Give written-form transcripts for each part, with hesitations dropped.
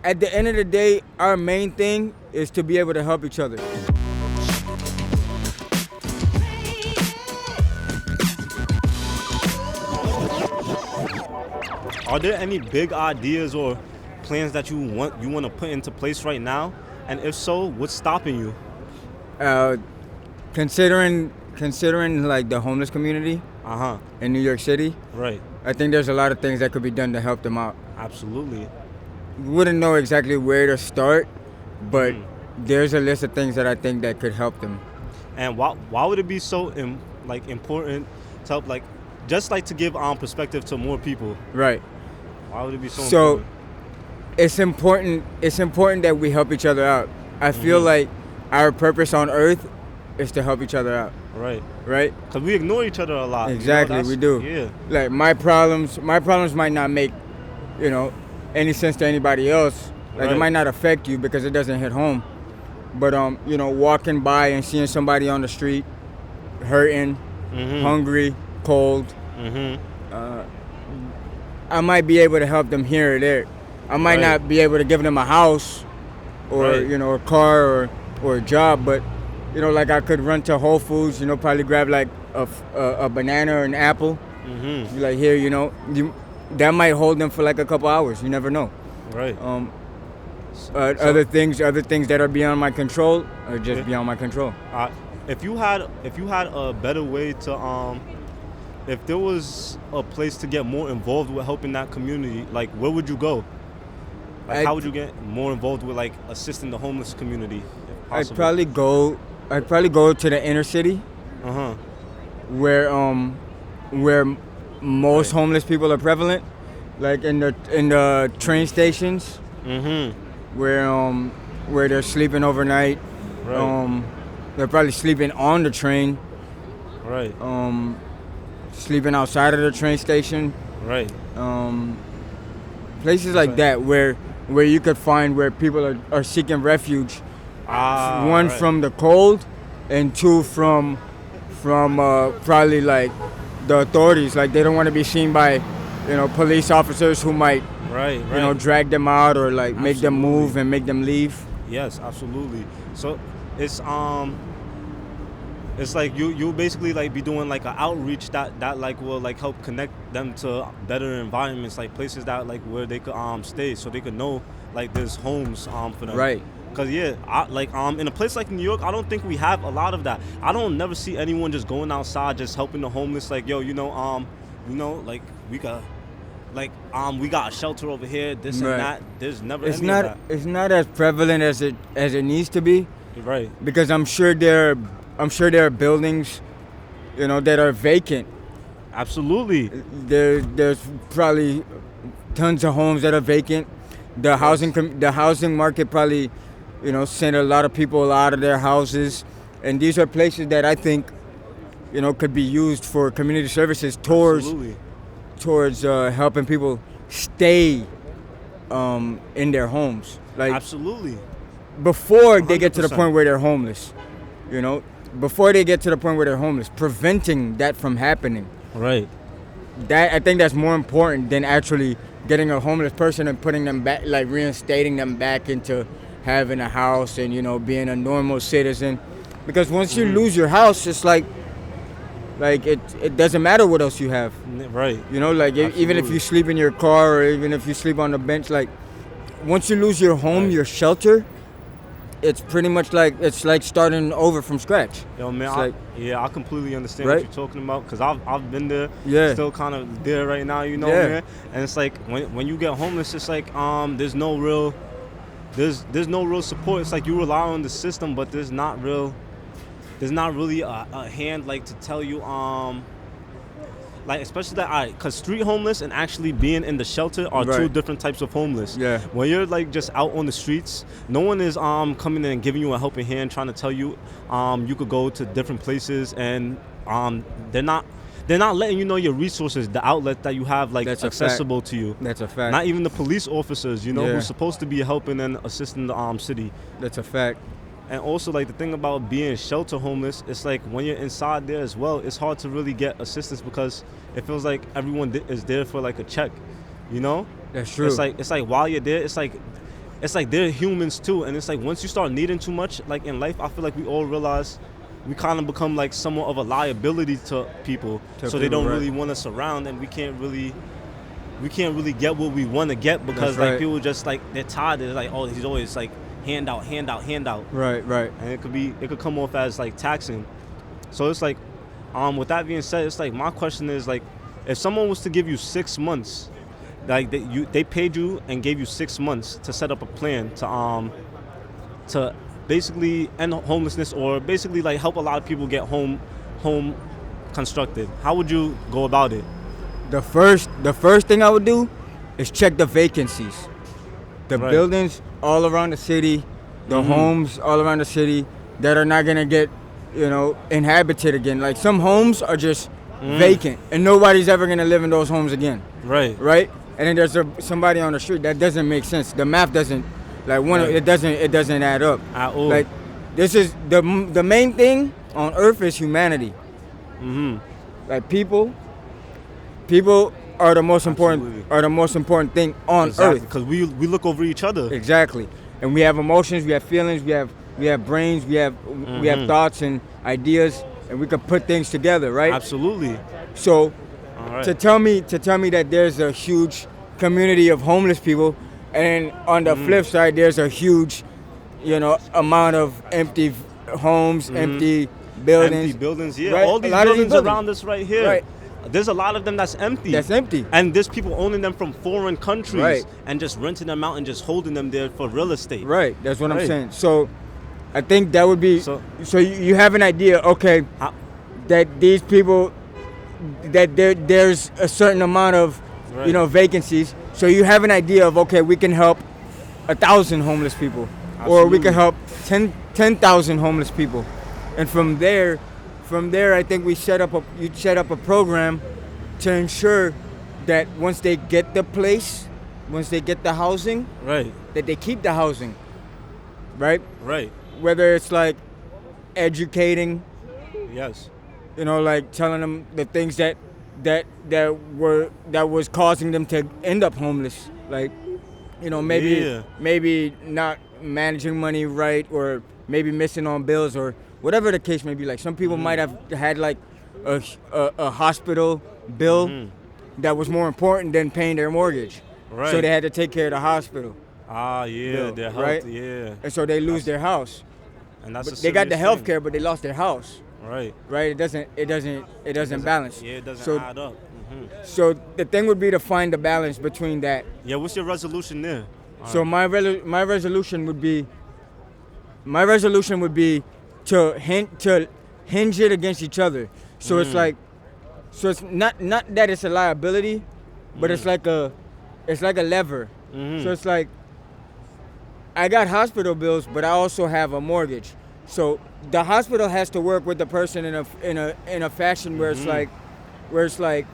at the end of the day, our main thing is to be able to help each other. Are there any big ideas or plans that you want to put into place right now? And if so, what's stopping you? Considering like the homeless community in New York City, Right. I think there's a lot of things that could be done to help them out. Absolutely. Wouldn't know exactly where to start, but there's a list of things that I think that could help them. And why would it be so important to help to give perspective to more people? Right. Why would it be so So important? it's important that we help each other out. I feel like our purpose on earth is to help each other out. Right. Right? Because we ignore each other a lot. Exactly, we do. Yeah. Like my problems might not make, any sense to anybody else. Like Right. it might not affect you because it doesn't hit home. But walking by and seeing somebody on the street hurting, hungry, cold, I might be able to help them here or there. I might Right. not be able to give them a house or Right. a car or a job, but I could run to Whole Foods, probably grab like a banana or an apple. Be like, here, that might hold them for like a couple hours. You never know. Right. Other things that are beyond my control are just beyond my control. If you had a better way to if there was a place to get more involved with helping that community, like where would you go? How would you get more involved with like assisting the homeless community? If possible? I'd probably go to the inner city, where most homeless people are prevalent, like in the train stations, where they're sleeping overnight. Right. They're probably sleeping on the train. Right. Sleeping outside of the train station. Right. Places like that where you could find where people are seeking refuge. One right. from the cold, and two from probably like the authorities. Like they don't want to be seen by, police officers who might, Right. drag them out or like make them move and make them leave. Yes, absolutely. So it's like you basically like be doing like an outreach that like will like help connect them to better environments, like places that like where they could stay, so they could know like there's homes for them. Right. Cause in a place like New York, I don't think we have a lot of that. I don't never see anyone just going outside just helping the homeless. Like like we got a shelter over here, this and that. There's never any of that. It's not as prevalent as it needs to be. Right. Because I'm sure there are buildings, that are vacant. Absolutely. There's probably tons of homes that are vacant. The housing market probably, sent a lot of people out of their houses, and these are places that I think, could be used for community services towards helping people stay in their homes. Like Absolutely. before they get to the 100%. point where they're homeless, before they get to the point where they're homeless, preventing that from happening. Right. That I think that's more important than actually getting a homeless person and putting them back, like reinstating them back into having a house and being a normal citizen. Because once you lose your house, it's like it doesn't matter what else you have. Right. Even if you sleep in your car or even if you sleep on the bench, like once you lose your home, your shelter, it's pretty much like it's like starting over from scratch. Yo, man, I completely understand Right? what you're talking about, because I've been there, Yeah. still kind of there right now, Yeah. man. And it's like when you get homeless, it's like there's no real support. It's like you rely on the system, but there's not really a hand like to tell you like especially that because street homeless and actually being in the shelter are two Right. different types of homeless. Yeah. When you're like just out on the streets, no one is coming in and giving you a helping hand, trying to tell you you could go to different places, and they're not letting you know your resources, the outlet that you have like That's a accessible to you. That's a fact. Not even the police officers, Yeah. who's supposed to be helping and assisting the city. That's a fact. And also, like, the thing about being shelter homeless, it's like when you're inside there as well, it's hard to really get assistance because it feels like everyone is there for like a check, That's true. It's like while you're there, it's like it's like they're humans too, and it's like once you start needing too much, like in life, I feel like we all realize we kind of become like somewhat of a liability to people, so they don't really want us around, and we can't really get what we want to get because like people just like they're tired. They're like, oh, he's always like hand out. Right. And it could come off as like taxing. So it's like, with that being said, it's like my question is like, if someone was to give you 6 months, like they paid you and gave you 6 months to set up a plan to basically end homelessness or basically like help a lot of people get home constructed, how would you go about it? The first thing I would do is check the vacancies. The buildings all around the city, the homes all around the city that are not gonna get, inhabited again. Like some homes are just vacant and nobody's ever gonna live in those homes again. Right? And then there's somebody on the street. That doesn't make sense. The math doesn't it doesn't add up. At all. Like this is the main thing on earth is humanity. Like people are the most important thing on earth because we look over each other. Exactly. And we have emotions, we have feelings, we have brains, we have thoughts and ideas, and we can put things together, right? Absolutely. So to tell me that there's a huge community of homeless people, and on the flip side there's a huge amount of empty homes, empty buildings, yeah. Right? All these buildings around us right here. Right. There's a lot of them that's empty. And there's people owning them from foreign countries and just renting them out and just holding them there for real estate. Right. That's what I'm saying. So I think that would be so you have an idea, okay, that these people that there's a certain amount of vacancies. So you have an idea of, okay, we can help 1,000 homeless people. Absolutely. Or we can help 10,000 homeless people. And from there I think you set up a program to ensure that once they get the place, once they get the housing, that they keep the housing. Right? Whether it's like educating, like telling them the things that was causing them to end up homeless, like maybe not managing money right, or maybe missing on bills, or whatever the case may be. Like some people might have had like a hospital bill that was more important than paying their mortgage, so they had to take care of the hospital. Bill, their health, right? And so they lose their house. And they got the health care, but they lost their house. Right. It doesn't balance. Yeah, it doesn't add up. So the thing would be to find the balance between that. Yeah, what's your resolution there? So my resolution would be to hinge it against each other. So it's like, it's not that it's a liability, but it's like a lever. So it's like, I got hospital bills, but I also have a mortgage. So the hospital has to work with the person in a fashion where it's like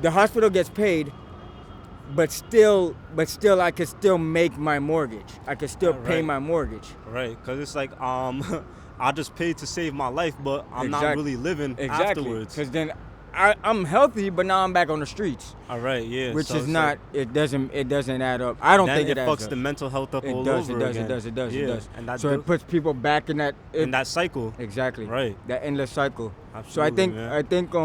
the hospital gets paid, but still I could still make my mortgage. I could still pay my mortgage. Right, because it's like I just paid to save my life, but I'm not really living afterwards. Because then I'm healthy, but now I'm back on the streets. All right, yeah. Which is not. It doesn't add up. I don't think it adds up. It fucks the mental health up all over again. It does. And so it puts people back in that cycle. Exactly. Right. That endless cycle. Absolutely, so I think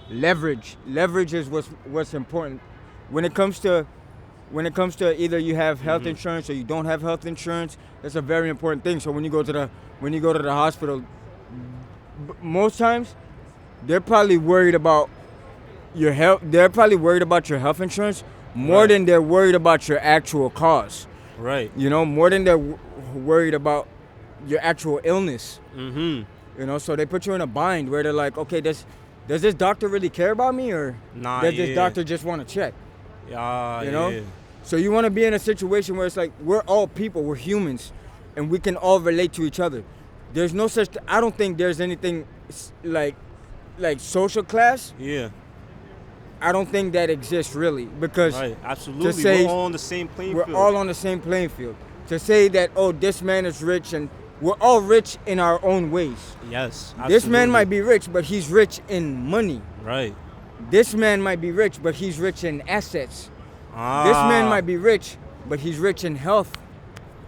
leverage is what's important when it comes to either you have health insurance or you don't have health insurance. That's a very important thing. So when you go to the hospital, most times they're probably worried about your health. They're probably worried about your health insurance more than they're worried about your actual cause. Right. More than they're worried about your actual illness. So they put you in a bind where they're like, okay, does this doctor really care about me, or does this doctor just want to check? Yeah. So you want to be in a situation where it's like, we're all people, we're humans, and we can all relate to each other. There's no such. I don't think there's anything like social class. Yeah. I don't think that exists really, because absolutely, we're all on the same playing field. We're all on the same playing field. To say that, oh, this man is rich, and we're all rich in our own ways. Yes, absolutely. This man might be rich, but he's rich in money. Right. This man might be rich, but he's rich in assets. This man might be rich, but he's rich in health.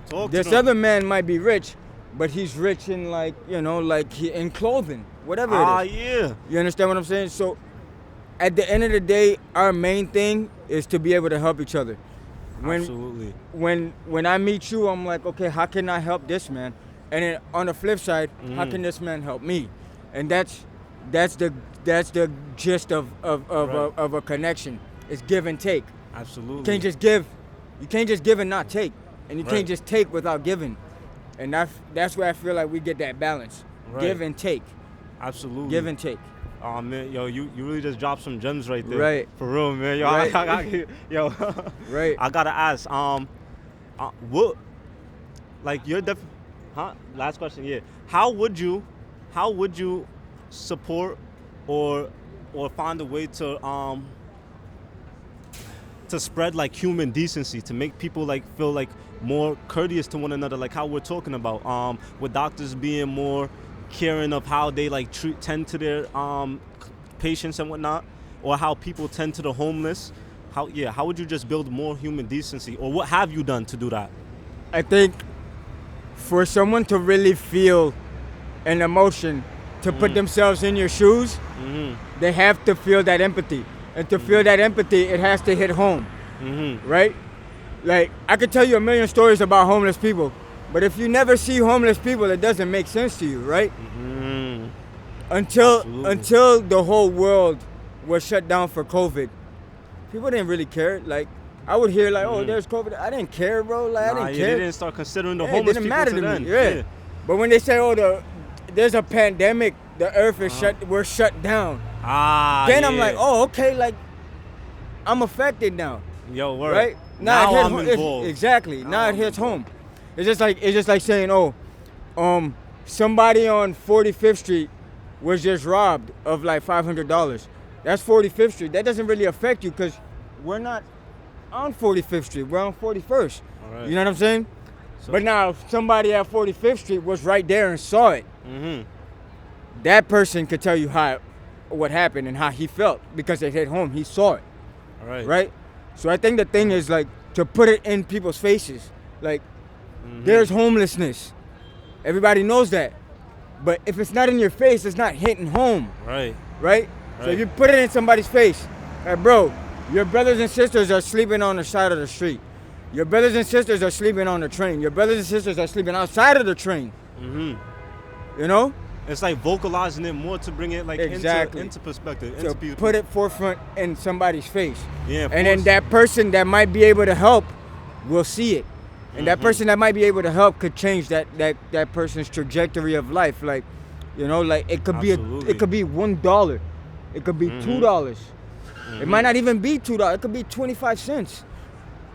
Talk This to them. other man might be rich, but he's rich in like, in clothing, whatever it is. Yeah. You understand what I'm saying? So at the end of the day, our main thing is to be able to help each other. Absolutely. When I meet you, I'm like, okay, how can I help this man? And then on the flip side, how can this man help me? And that's the gist of a connection. It's give and take. Absolutely. You can't just give. You can't just give and not take. And you Right. can't just take without giving. And that's where I feel like we get that balance. Right. Give and take. Absolutely. Give and take. Oh man, yo, you really just dropped some gems right there. Right. For real, man. Yo, Right. yo. Right. I gotta ask, what, like your last question, yeah. How would you support or find a way to spread like human decency, to make people like feel like more courteous to one another, like how we're talking about, with doctors being more caring of how they like tend to their patients and whatnot, or how people tend to the homeless. How would you just build more human decency, or what have you done to do that? I think for someone to really feel an emotion, to put themselves in your shoes, they have to feel that empathy. And to feel that empathy, it has to hit home, right? Like, I could tell you a million stories about homeless people, but if you never see homeless people, it doesn't make sense to you, right? Until the whole world was shut down for COVID, people didn't really care. Like, I would hear like, oh, there's COVID. I didn't care, bro. Like, I didn't care. They didn't start considering the Yeah, homeless it didn't people matter to to then. me. Yeah. But when they say, oh, there's a pandemic, the earth is we're shut down. Then I'm like, oh, okay, like, I'm affected now. Yo, word. Right? Now it hits I'm home. involved. Exactly. Now it I'm hits involved. home. It's just like saying, oh, somebody on 45th Street was just robbed of like $500. That's 45th Street. That doesn't really affect you because we're not on 45th Street. We're on 41st. All right. You know what I'm saying? But now if somebody at 45th Street was right there and saw it, that person could tell you what happened and how he felt because it hit home. He saw it. All right. Right? So I think the thing is like to put it in people's faces. Like, there's homelessness. Everybody knows that. But if it's not in your face, it's not hitting home. Right. Right? So if you put it in somebody's face, like, bro, your brothers and sisters are sleeping on the side of the street. Your brothers and sisters are sleeping on the train. Your brothers and sisters are sleeping outside of the train. You know? It's like vocalizing it more to bring it like into perspective. To put it forefront in somebody's face. Yeah, and then that person that might be able to help will see it. And that person that might be able to help could change that person's trajectory of life. Like, you know, like it could Absolutely. be $1. It could be $2. It might not even be $2. It could be 25 cents.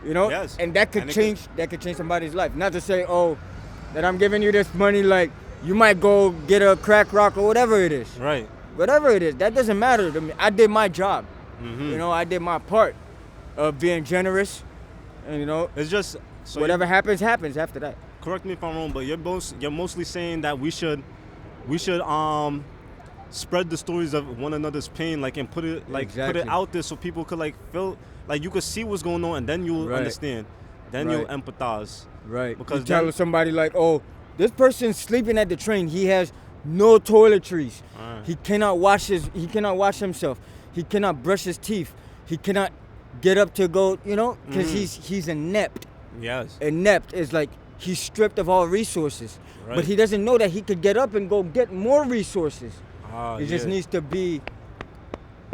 You know? Yes. And that could change somebody's life. Not to say, oh, that I'm giving you this money, like you might go get a crack rock or whatever it is. Right. Whatever it is, that doesn't matter to me. I did my job. You know, I did my part of being generous. And you know, It's just whatever happens after that. Correct me if I'm wrong, but you're mostly saying that we should spread the stories of one another's pain, like, and put it out there so people could like feel like you could see what's going on, and then you'll understand, then you'll empathize. Right. Because you tell somebody like, oh, this person's sleeping at the train. He has no toiletries. He cannot wash himself. He cannot brush his teeth. He cannot get up to go, you know, because he's inept. Yes. Inept is like he's stripped of all resources. Right. But he doesn't know that he could get up and go get more resources. It just yeah. needs to be,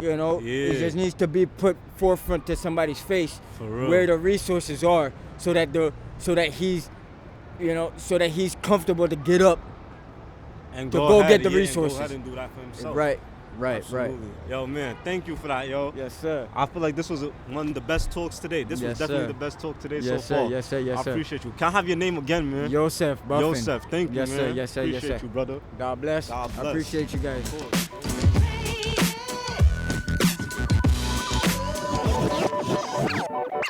you know, Yeah. it just needs to be put forefront to somebody's face For real. where the resources are, so that he's comfortable to get up and to go go ahead, get the yeah, resources. And go ahead and do that for himself. Right. Absolutely. Yo, man, thank you for that, yo. Yes, sir. I feel like this was one of the best talks today. This was Yes, definitely sir. the best talk today Yes, so far. sir. Yes, sir. Yes, I sir. appreciate you. Can I have your name again, man? Yusef Buffin. Yusef, thank you, Yes, man. sir. Yes, sir. Yes, Appreciate sir. you, brother. God bless. God bless. I appreciate you guys. Of course.